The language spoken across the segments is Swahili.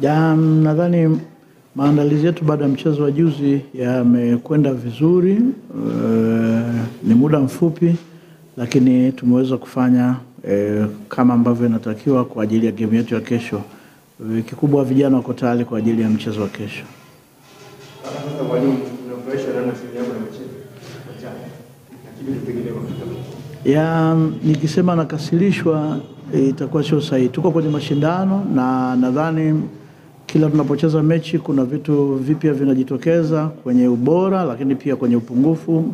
Nadhani maandalizi yetu baada ya mchezo wa juzi yamekwenda vizuri. Ni muda mfupi lakini tumeweza kufanya kama ambavyo inatakiwa kwa ajili ya game yetu ya kesho. Kikubwa vijana wako tayari kwa ajili ya mchezo wa kesho. Nikisema nakasirishwa itakuwa sio sahihi. Tuko kwenye mashindano na nadhani kila tunapocheza mechi kuna vitu vipya vinajitokeza kwenye ubora lakini pia kwenye upungufu.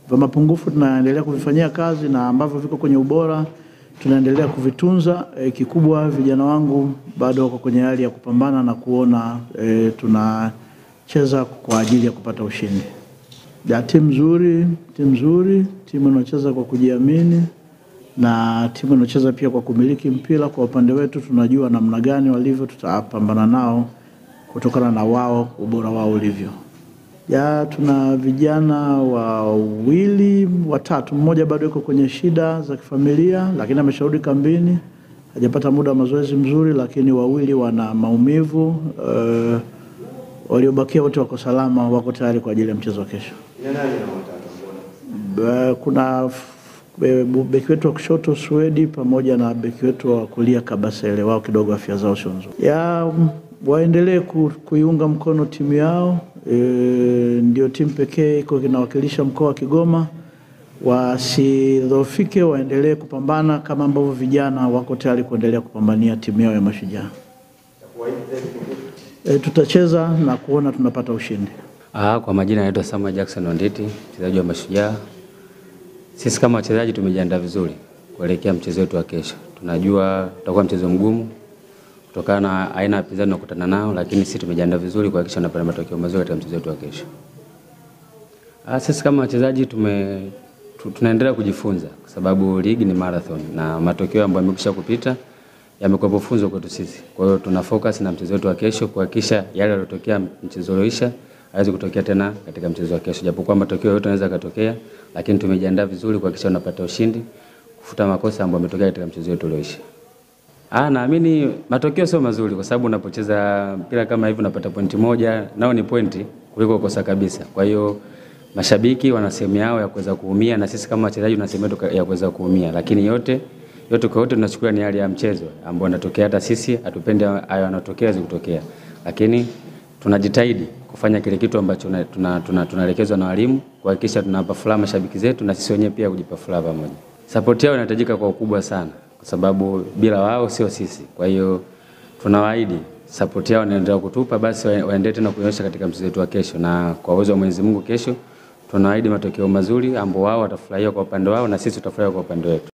Vya mapungufu tunaendelea kuvifanyia kazi na ambavyo viko kwenye ubora tunaendelea kuvitunza. Kikubwa vijana wangu bado wako kwenye hali ya kupambana na kuona tunacheza kwa ajili ya kupata ushindi. Timu nzuri, timu inacheza kwa kujiamini na timu inacheza pia kwa kumiliki mpira. Kwa upande wetu tunajua namna gani walivyo, tutapambana nao kutokana na wao, ubora wao ulivyo. Tuna vijana wawili, watatu. Mmoja bado yuko kwenye shida za kifamilia lakini amesharudi kambini. Hajapata muda wa mazoezi mzuri lakini wawili wana maumivu. Waliobakia wote wako salama, wako tayari kwa ajili ya mchezo wa kesho. Kuna beki wetu wa kushoto Swedi pamoja na beki wetu wa kulia Kabasele, wao kidogo afya zao sio nzuri. Waendelee kuiunga mkono timu yao. Ndio timu pekee iko kinawakilisha mkoa wa Kigoma. Wasidhoofike, waendelee kupambana kama ambavyo vijana wako tayari kuendelea kupambania timu yao ya Mashujaa. Tutacheza na kuona tunapata ushindi. Kwa majina naitwa Samuel Jackson Onditi, mchezaji wa Mashujaa. Sisi kama wachezaji tumejiandaa vizuri kuelekea mchezo wetu wa kesho. Tunajua utakuwa mchezo mgumu kutokana na aina ya wapinzani tunakutana nao, lakini sisi tumejiandaa vizuri kuhakikisha tunapata matokeo mazuri katika mchezo wetu wa kesho. Sisi kama wachezaji tunaendelea kujifunza kwa sababu ligi ni marathon na matokeo ambayo yamekwisha kupita yamekuwa funzo kwetu sisi. Kwa hiyo tuna focus na mchezo wetu wa kesho kuhakikisha yale yaliyotokea mchezo ulioisha haiwezi kutokea tena katika mchezo wa kesho. Japokuwa matokeo yote yanaweza kutokea, lakini tumejiandaa vizuri kuhakikisha tunapata ushindi, kufuta makosa ambayo yametokea katika mchezo wetu ulioisha. Naamini matokeo sio mazuri kwa sababu unapocheza mpira kama hivi unapata pointi moja, nao ni pointi kuliko kosa kabisa. Kwa hiyo mashabiki wana sehemu yao ya kuweza kuumia na sisi kama wachezaji tuna sehemu yetu ya kuweza kuumia, lakini yote kwa yote tunachukua ni hali ya mchezo ambao unatokea. Hata sisi hatupendi hayo yanatokea zikutokea, lakini tunajitahidi kufanya kile kitu ambacho tunaelekezwa na walimu kuhakikisha tunawapa furaha mashabiki zetu na sisi wenyewe pia kujipa furaha pamoja. Support yao inahitajika kwa ukubwa sana kwa sababu bila wao sio sisi. Kwa hiyo tunawaahidi support yao inaendelea kutupa, basi waendelee tena kuonyesha katika mchezo wetu wa kesho, na kwa uwezo wa Mwenyezi Mungu kesho tunawaahidi matokeo mazuri ambao wao watafurahia kwa upande wao na sisi tutafurahia kwa upande wetu.